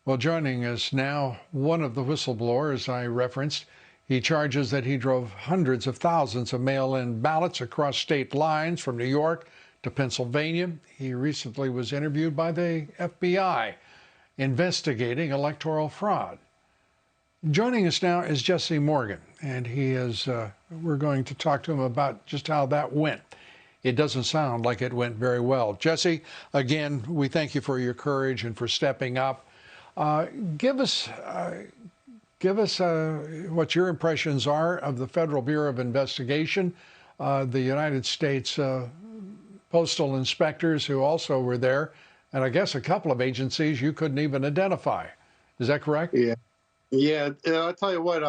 Well, joining us now, one of the whistleblowers I referenced. He charges that he drove hundreds of thousands of mail-in ballots across state lines from New York to Pennsylvania. He recently was interviewed by the FBI investigating electoral fraud. Joining us now is Jesse Morgan, and we're going to talk to him about just how that went. It doesn't sound like it went very well. Jesse, again, we thank you for your courage and for stepping up. Give us what your impressions are of the Federal Bureau of Investigation, the United States postal inspectors who also were there, and I guess a couple of agencies you couldn't even identify. Is that correct? Yeah. I'll tell you what.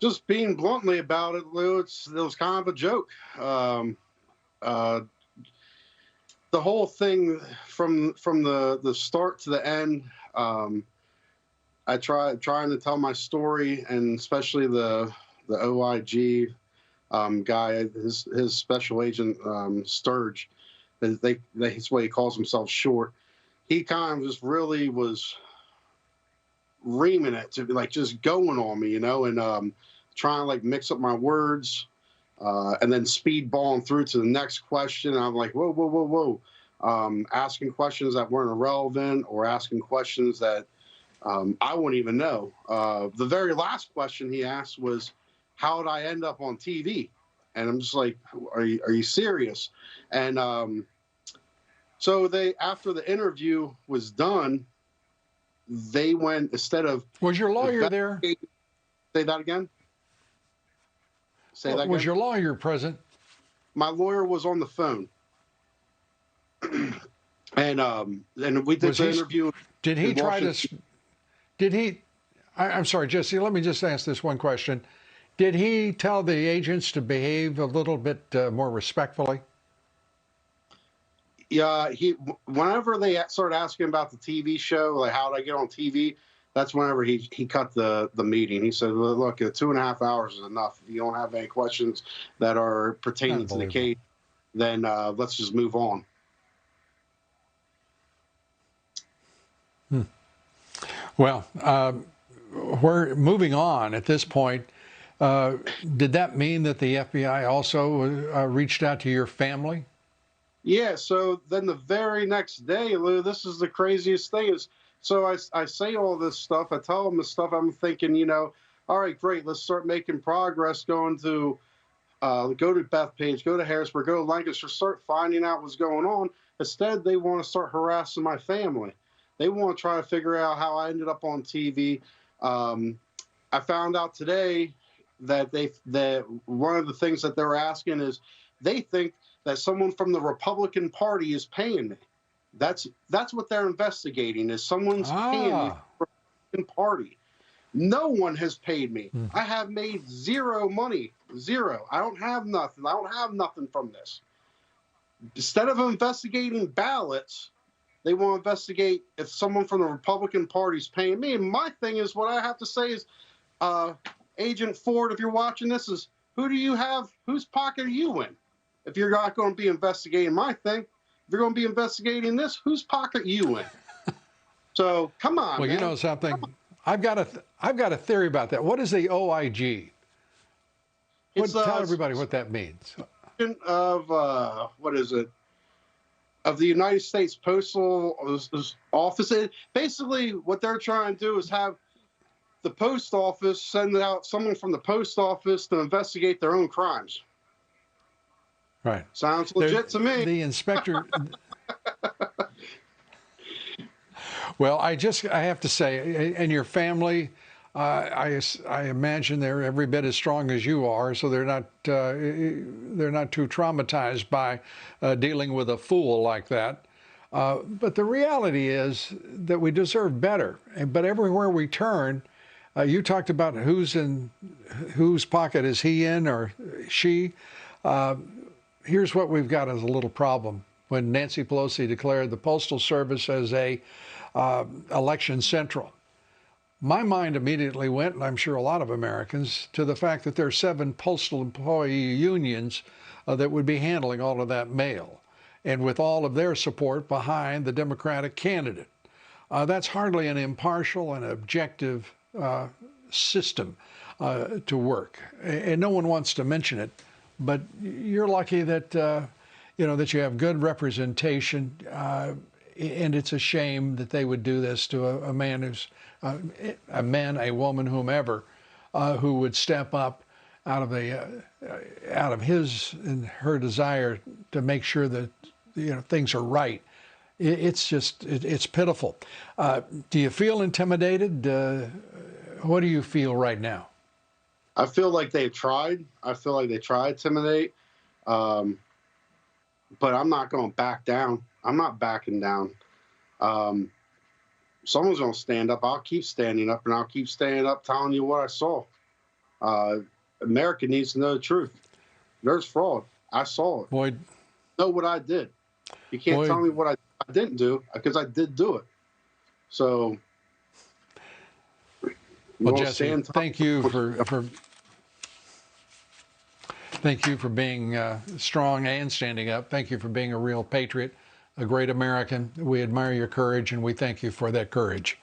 Just being bluntly about it, Lou, it was kind of a joke. The whole thing from the start to the end. I trying to tell my story, and especially the OIG guy, his special agent Sturge, that's what he calls himself, short. He kind of just really was reaming it to be like just going on me, and trying to like mix up my words, and then speedballing through to the next question. And I'm like, whoa. Asking questions that weren't irrelevant, or asking questions that I wouldn't even know. The very last question he asked was, how did I end up on TV? And I'm just like, are you serious? And so after the interview was done, they went, instead of... Was your lawyer there? Say that again? Say that again? Was your lawyer present? My lawyer was on the phone. And we did the interview. Did he try to... I'm sorry, Jesse, let me just ask this one question. Did he tell the agents to behave a little bit more respectfully? Yeah, whenever they started asking about the TV show, like how did I get on TV, that's whenever he cut the meeting. He said, look, 2.5 hours is enough. If you don't have any questions that are pertaining to the case, then let's just move on. Well, we're moving on at this point. Did that mean that the FBI also reached out to your family? Yeah, so then the very next day, Lou, this is the craziest thing is, so I say all this stuff, I tell them the stuff, I'm thinking, all right, great, let's start making progress, going to, go to Bethpage, go to Harrisburg, go to Lancaster, start finding out what's going on. Instead, they want to start harassing my family. They want to try to figure out how I ended up on TV. I found out today that one of the things that they're asking is they think that someone from the Republican Party is paying me. That's what they're investigating, is someone's paying me from the Republican Party. No one has paid me. I have made zero money. Zero. I don't have nothing. I don't have nothing from this. Instead of investigating ballots, they want to investigate if someone from the Republican Party is paying me. And my thing is, what I have to say is, Agent Ford, if you're watching this, is who do you have? Whose pocket are you in? If you're not going to be investigating my thing, if you're going to be investigating this, whose pocket are you in? So come on. Well, man. You know something, I've got a theory about that. What is the OIG? Tell everybody what that means. Of what is it? Of the United States Postal Office. Basically, what they're trying to do is have the post office send out someone from the post office to investigate their own crimes. Right. Sounds legit to me. The inspector. Well, I have to say, and your family, I imagine they're every bit as strong as you are, so they're not too traumatized by dealing with a fool like that. But the reality is that we deserve better. But everywhere we turn, you talked about whose pocket is he in or she. Here's what we've got as a little problem. When Nancy Pelosi declared the Postal Service as a election central, my mind immediately went, and I'm sure a lot of Americans, to the fact that there are 7 postal employee unions that would be handling all of that mail, and with all of their support behind the Democratic candidate. that's hardly an impartial and objective system to work. And no one wants to mention it, but you're lucky that that you have good representation. And it's a shame that they would do this to a man who's a man, a woman, whomever, who would step up out of his and her desire to make sure that things are right. It's pitiful. Do you feel intimidated? What do you feel right now? I feel like they've tried. I feel like they tried to intimidate, but I'm not going to back down. I'm not backing down. Someone's going to stand up. I'll keep standing up, and I'll keep standing up telling you what I saw. America needs to know the truth. There's fraud. I saw it. Boyd, know what I did. You can't Boyd, tell me what I didn't do, because I did do it. So, well, Jesse, thank you for being strong and standing up. Thank you for being a real patriot, a great American. We admire your courage, and we thank you for that courage.